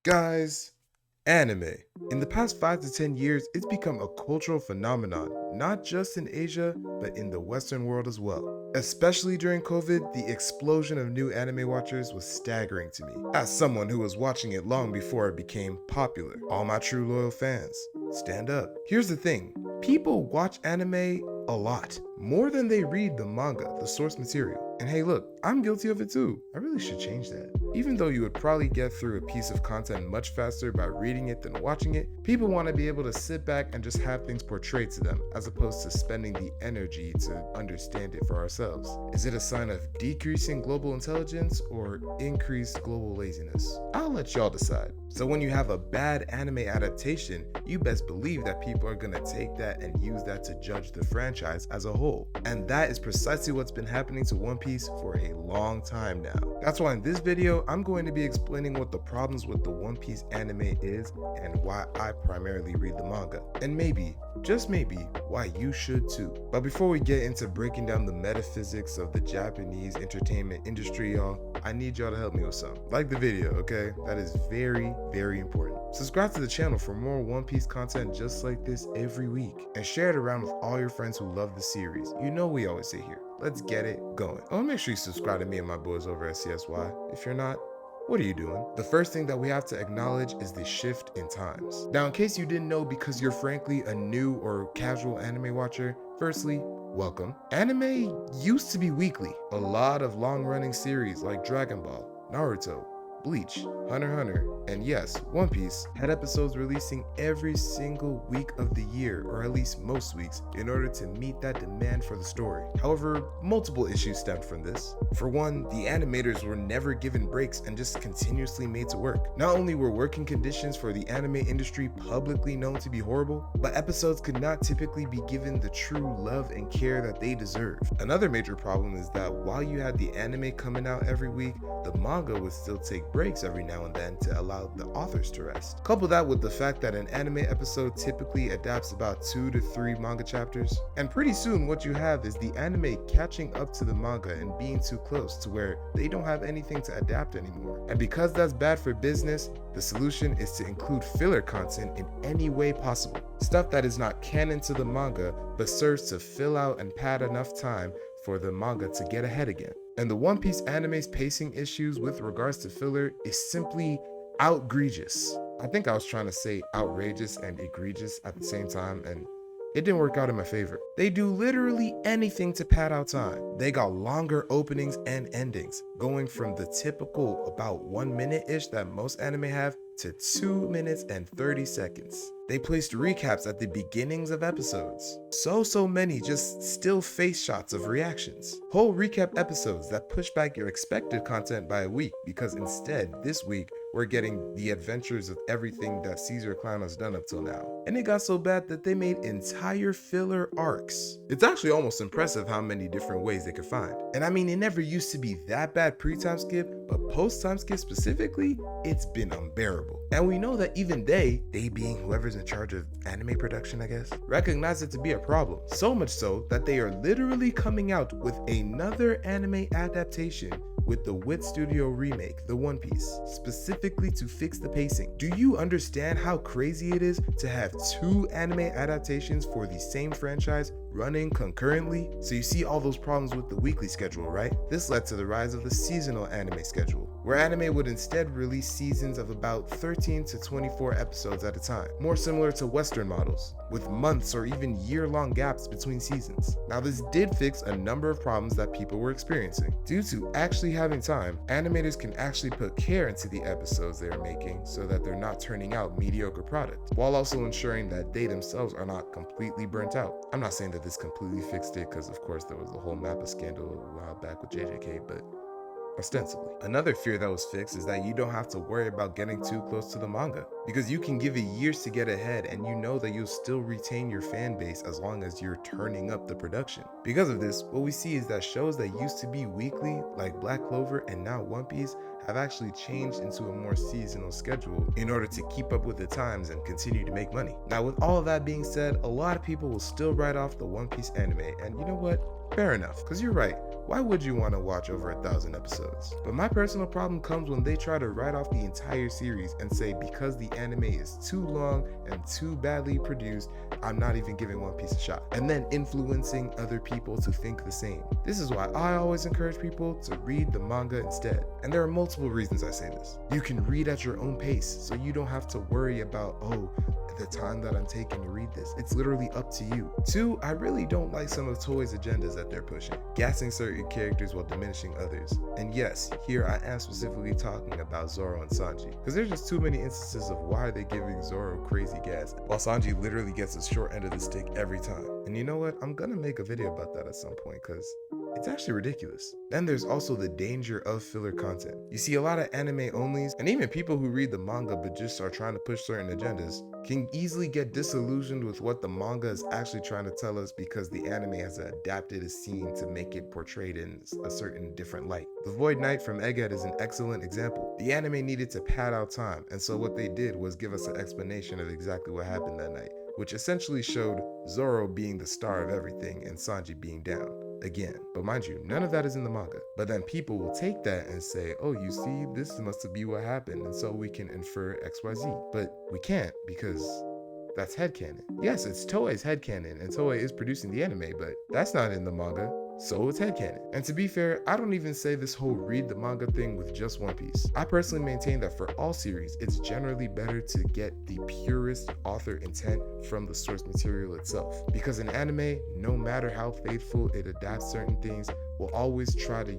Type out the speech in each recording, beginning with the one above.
Guys, anime. In the past 5 to 10 years, it's become a cultural phenomenon, not just in Asia, but in the Western world as well. Especially during COVID, the explosion of new anime watchers was staggering to me, as someone who was watching it long before it became popular. All my true loyal fans, stand up. Here's the thing, people watch anime a lot, more than they read the manga, the source material. And hey look, I'm guilty of it too. I really should change that. Even though you would probably get through a piece of content much faster by reading it than watching it, people want to be able to sit back and just have things portrayed to them, as opposed to spending the energy to understand it for ourselves. Is it a sign of decreasing global intelligence or increased global laziness? I'll let y'all decide. So when you have a bad anime adaptation, you best believe that people are gonna take that and use that to judge the franchise as a whole. And that is precisely what's been happening to One Piece for a long time now. That's why in this video, I'm going to be explaining what the problems with the One Piece anime is and why I primarily read the manga. And maybe, just maybe, why you should too. But before we get into breaking down the metaphysics of the Japanese entertainment industry, y'all, I need y'all to help me with something. Like the video, okay? That is very, very important. Subscribe to the channel for more One Piece content just like this every week. And share it around with all your friends who love the series. You know we always say here, let's get it going. Oh, make sure you subscribe to me and my boys over at CSY. If you're not, what are you doing? The first thing that we have to acknowledge is the shift in times. Now, in case you didn't know because you're frankly a new or casual anime watcher, firstly, welcome. Anime used to be weekly. A lot of long-running series like Dragon Ball, Naruto, Bleach, Hunter x Hunter, and yes, One Piece had episodes releasing every single week of the year, or at least most weeks, in order to meet that demand for the story. However, multiple issues stemmed from this. For one, the animators were never given breaks and just continuously made to work. Not only were working conditions for the anime industry publicly known to be horrible, but episodes could not typically be given the true love and care that they deserve. Another major problem is that while you had the anime coming out every week, the manga would still take breaks every now and then to allow the authors to rest. Couple that with the fact that an anime episode typically adapts about 2 to 3 manga chapters, and pretty soon what you have is the anime catching up to the manga and being too close to where they don't have anything to adapt anymore. And because that's bad for business, the solution is to include filler content in any way possible. Stuff that is not canon to the manga, but serves to fill out and pad enough time for the manga to get ahead again. And the One Piece anime's pacing issues with regards to filler is simply outrageous. I think I was trying to say outrageous and egregious at the same time, and it didn't work out in my favor. They do literally anything to pad out time. They got longer openings and endings, going from the typical about 1 minute-ish that most anime have to 2 minutes and 30 seconds. They placed recaps at the beginnings of episodes. So many just still face shots of reactions. Whole recap episodes that push back your expected content by a week because instead, this week, we're getting the adventures of everything that Caesar Clown has done up till now. And it got so bad that they made entire filler arcs. It's actually almost impressive how many different ways they could find. And I mean, it never used to be that bad pre-time skip, but post-time skip specifically, it's been unbearable. And we know that even they being whoever's in charge of anime production, I guess, recognize it to be a problem. So much so that they are literally coming out with another anime adaptation with the Wit Studio remake, The One Piece, specifically to fix the pacing. Do you understand how crazy it is to have 2 anime adaptations for the same franchise running concurrently? So you see all those problems with the weekly schedule, right? This led to the rise of the seasonal anime schedule, where anime would instead release seasons of about 13 to 24 episodes at a time, more similar to Western models, with months or even year-long gaps between seasons. Now this did fix a number of problems that people were experiencing. Due to actually having time, animators can actually put care into the episodes they are making so that they're not turning out mediocre product, while also ensuring that they themselves are not completely burnt out. I'm not saying that this completely fixed it, because of course there was a whole Mappa scandal a while back with JJK, but ostensibly. Another fear that was fixed is that you don't have to worry about getting too close to the manga, because you can give it years to get ahead and you know that you'll still retain your fan base as long as you're turning up the production. Because of this, what we see is that shows that used to be weekly, like Black Clover and now One Piece, have actually changed into a more seasonal schedule in order to keep up with the times and continue to make money. Now, with all of that being said, a lot of people will still write off the One Piece anime, and you know what? Fair enough, because you're right. why would you want to watch over 1,000 episodes? But my personal problem comes when they try to write off the entire series and say because the anime is too long and too badly produced, I'm not even giving One Piece a shot, and then influencing other people to think the same. This is why I always encourage people to read the manga instead. And there are multiple reasons I say this. You can read at your own pace, so you don't have to worry about, the time that I'm taking to read this. It's literally up to you. 2, I really don't like some of Toei's agendas that they're pushing, gassing certain characters while diminishing others. And yes, here I am specifically talking about Zoro and Sanji, because there's just too many instances of why they're giving Zoro crazy gas, while Sanji literally gets the short end of the stick every time. And you know what? I'm gonna make a video about that at some point, because it's actually ridiculous. Then there's also the danger of filler content. You see, a lot of anime onlys, and even people who read the manga but just are trying to push certain agendas, can easily get disillusioned with what the manga is actually trying to tell us because the anime has adapted a scene to make it portrayed in a certain different light. The Void Knight from Egghead is an excellent example. The anime needed to pad out time, and so what they did was give us an explanation of exactly what happened that night, which essentially showed Zoro being the star of everything and Sanji being down again. But mind you, none of that is in the manga. But then people will take that and say, oh, you see, this must be what happened, and so we can infer XYZ. But we can't, because that's headcanon. Yes, it's Toei's headcanon, and Toei is producing the anime, but that's not in the manga. So it's headcanon. And to be fair, I don't even say this whole read the manga thing with just One Piece. I personally maintain that for all series, it's generally better to get the purest author intent from the source material itself. Because in anime, no matter how faithful it adapts certain things, will always try to,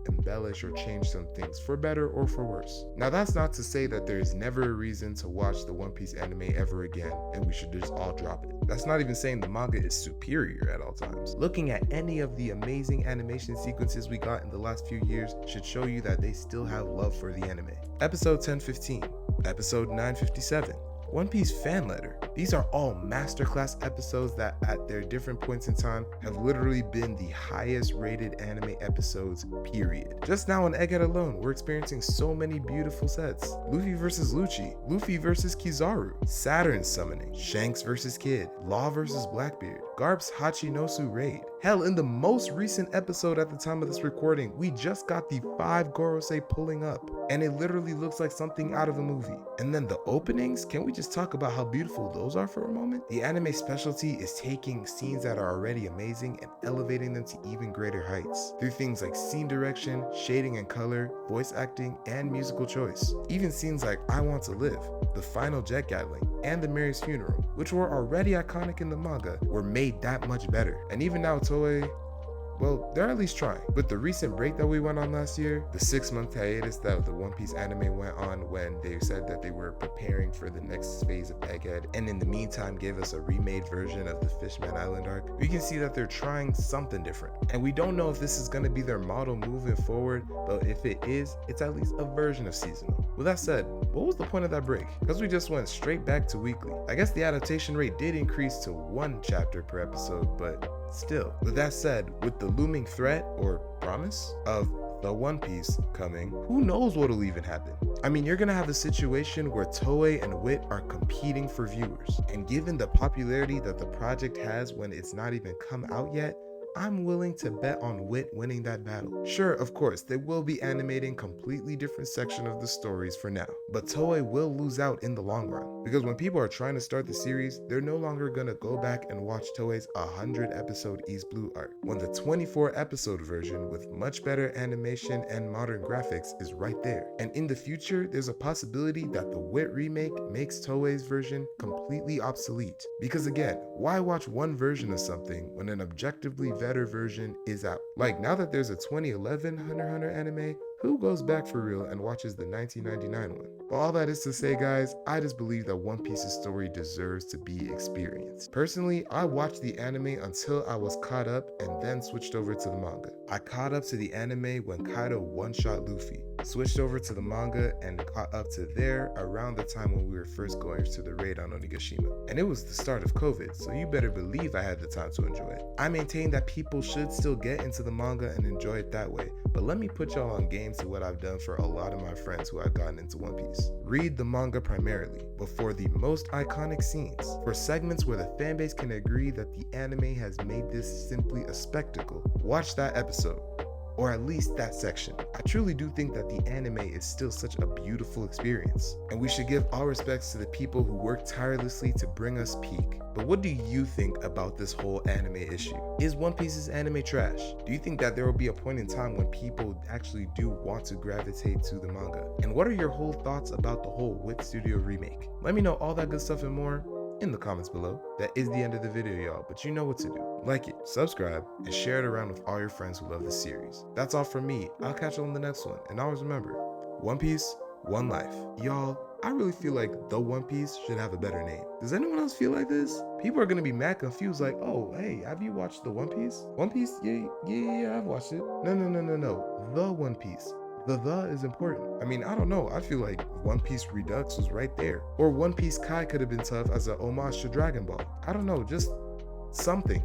embellish or change some things for better or for worse. Now, that's not to say that there is never a reason to watch the One Piece anime ever again and we should just all drop it. That's not even saying the manga is superior at all times. Looking at any of the amazing animation sequences we got in the last few years should show you that they still have love for the anime. Episode 1015, Episode 957, One Piece fan letter. These are all masterclass episodes that at their different points in time have literally been the highest rated anime episodes, period. Just now on Egghead alone, we're experiencing so many beautiful sets. Luffy versus Lucci, Luffy versus Kizaru, Saturn summoning, Shanks versus Kid, Law versus Blackbeard, Garp's Hachinosu raid. Hell, in the most recent episode at the time of this recording, we just got the 5 Gorosei pulling up, and it literally looks like something out of a movie. And then the openings, can we just talk about how beautiful those are for a moment? The anime specialty is taking scenes that are already amazing and elevating them to even greater heights through things like scene direction, shading and color, voice acting, and musical choice. Even scenes like I Want to Live, the final jet gatling, and the Mary's funeral, which were already iconic in the manga, were made that much better. And even now Toei, well, they're at least trying. With the recent break that we went on last year, the 6-month hiatus that the One Piece anime went on when they said that they were preparing for the next phase of Egghead, and in the meantime gave us a remade version of the Fishman Island arc, we can see that they're trying something different. And we don't know if this is going to be their model moving forward, but if it is, it's at least a version of seasonal. With that said, what was the point of that break? Because we just went straight back to weekly. I guess the adaptation rate did increase to 1 chapter per episode, but still. With that said, with the looming threat or promise of the One Piece coming, who knows what'll even happen? I mean, you're gonna have a situation where Toei and Wit are competing for viewers, and given the popularity that the project has when it's not even come out yet, I'm willing to bet on Wit winning that battle. Sure, of course, they will be animating completely different section of the stories for now, but Toei will lose out in the long run, because when people are trying to start the series, they're no longer gonna go back and watch Toei's 100 episode East Blue arc, when the 24 episode version with much better animation and modern graphics is right there. And in the future, there's a possibility that the Wit remake makes Toei's version completely obsolete. Because again, why watch one version of something when an objectively better version is out? Like, now that there's a 2011 Hunter x Hunter anime, who goes back for real and watches the 1999 one? But all that is to say, guys, I just believe that One Piece's story deserves to be experienced. Personally, I watched the anime until I was caught up and then switched over to the manga. I caught up to the anime when Kaido one-shot Luffy, switched over to the manga and caught up to there around the time when we were first going to the raid on Onigashima. And it was the start of COVID, so you better believe I had the time to enjoy it. I maintain that people should still get into the manga and enjoy it that way, but let me put y'all on game to what I've done for a lot of my friends who have gotten into One Piece. Read the manga primarily, but for the most iconic scenes, for segments where the fanbase can agree that the anime has made this simply a spectacle, watch that episode. or at least that section. I truly do think that the anime is still such a beautiful experience, and we should give all respects to the people who work tirelessly to bring us peak. But what do you think about this whole anime issue? Is One Piece's anime trash? Do you think that there will be a point in time when people actually do want to gravitate to the manga? And what are your whole thoughts about the whole Wit Studio remake? Let me know all that good stuff and more in the comments below. That is the end of the video, y'all, but you know what to do. Like it, subscribe, and share it around with all your friends who love this series. That's all from me. I'll catch you on the next one, and always remember, One Piece, one life. Y'all, I really feel like The One Piece should have a better name. Does anyone else feel like this? People are gonna be mad confused, like, oh, hey, have you watched The One Piece? One Piece? Yeah, I've watched it. No. The One Piece. The is important. I mean, I don't know. I feel like One Piece Redux was right there. Or One Piece Kai could have been tough as a homage to Dragon Ball. I don't know, just something.